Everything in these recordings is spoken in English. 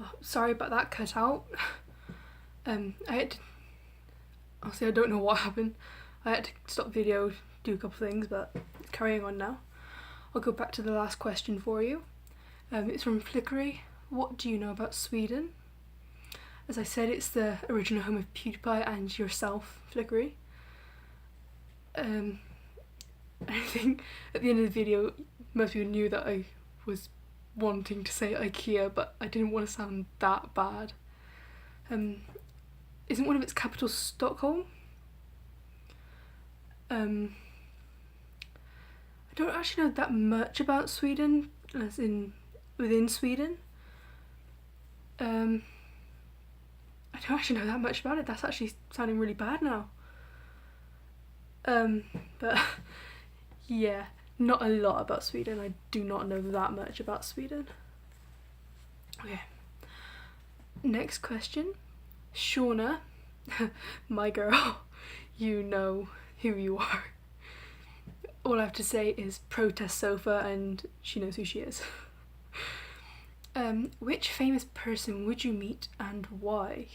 Oh, sorry about that cut out. I had to, honestly I don't know what happened. I had to stop the video, do a couple of things, but carrying on now. I'll go back to the last question for you. It's from Flickery. What do you know about Sweden? As I said, it's the original home of PewDiePie and yourself, Flickery. I think at the end of the video, most people knew that I was wanting to say IKEA, but I didn't want to sound that bad. Isn't one of its capitals Stockholm? I don't actually know that much about Sweden, as in within Sweden. I don't actually know that much about it. That's actually sounding really bad now. But yeah, not a lot about Sweden. I do not know that much about Sweden. Okay. Next question. Shauna, my girl, you know who you are. All I have to say is protest sofa and she knows who she is. Which famous person would you meet and why?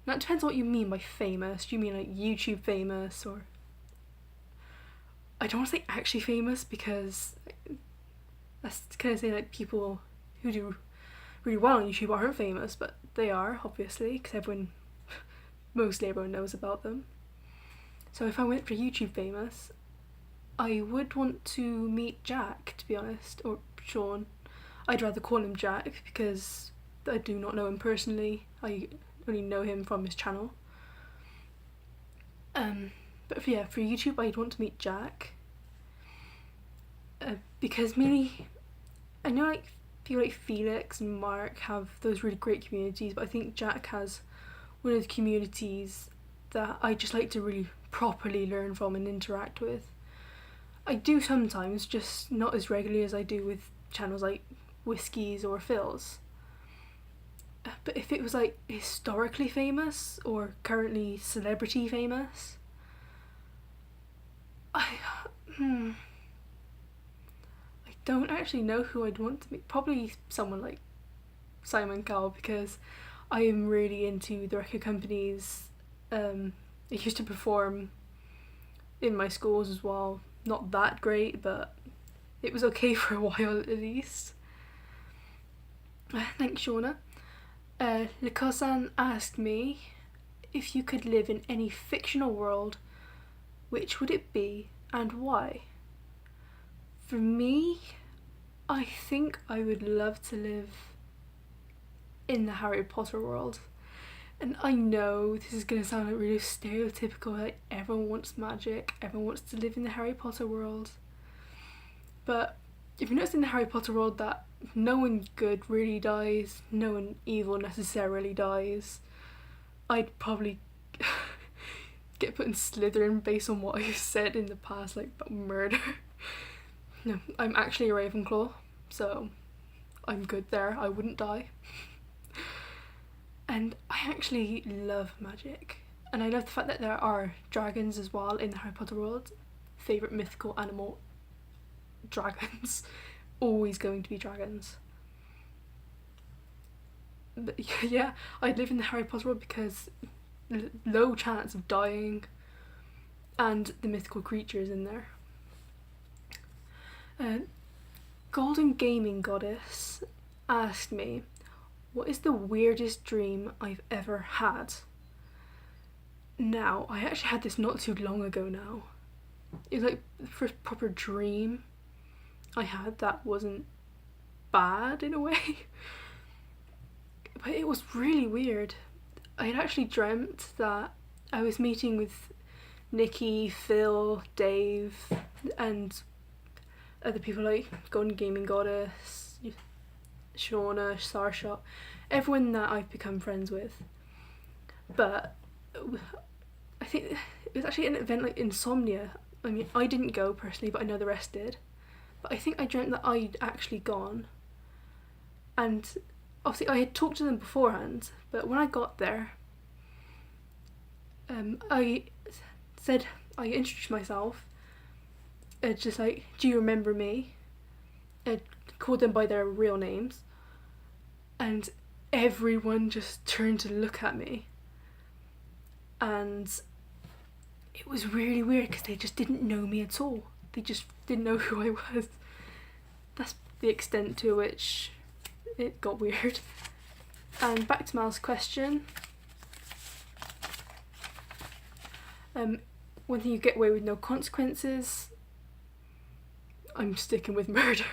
Now it depends on what you mean by famous. Do you mean like YouTube famous, or I don't want to say actually famous because that's kind of saying like people who do really well on YouTube aren't famous, but they are obviously because mostly everyone knows about them. So if I went for YouTube famous, I would want to meet Jack, to be honest, or Sean. I'd rather call him Jack because I do not know him personally. I only know him from his channel. But yeah, for YouTube I'd want to meet Jack. Because mainly, I know like people like Felix and Mark have those really great communities, but I think Jack has one of the communities that I just like to really properly learn from and interact with. I do sometimes, just not as regularly as I do with channels like Whiskies or Phil's. But if it was like historically famous or currently celebrity famous, I don't actually know who I'd want to meet. Probably someone like Simon Cowell, because I am really into the record companies. I used to perform in my schools as well. Not that great, but it was okay for a while at least. Thanks, Shauna. Likosan asked me if you could live in any fictional world, which would it be and why? For me, I think I would love to live in the Harry Potter world. And I know this is going to sound like really stereotypical, like everyone wants magic, everyone wants to live in the Harry Potter world. But if you notice in the Harry Potter world that no one good really dies, no one evil necessarily dies, I'd probably get put in Slytherin based on what I've said in the past, like about murder. No, I'm actually a Ravenclaw, so I'm good there, I wouldn't die. And I actually love magic, and I love the fact that there are dragons as well in the Harry Potter world. Favourite mythical animal, dragons. Always going to be dragons. But yeah, I'd live in the Harry Potter world because low chance of dying, and the mythical creatures in there. Golden Gaming Goddess asked me, what is the weirdest dream I've ever had? Now, I actually had this not too long ago now. It was like the first proper dream I had that wasn't bad in a way. But it was really weird. I had actually dreamt that I was meeting with Nikki, Phil, Dave, and other people like Golden Gaming Goddess, Shauna, Sarshot, everyone that I've become friends with. But I think it was actually an event like Insomnia. I mean, I didn't go personally, but I know the rest did. But I think I dreamt that I'd actually gone. And obviously I had talked to them beforehand, but when I got there, I introduced myself, just like, do you remember me? I called them by their real names. And everyone just turned to look at me. And it was really weird because they just didn't know me at all. They just didn't know who I was. That's the extent to which it got weird. And back to Mal's question. One thing you get away with no consequences. I'm sticking with murder.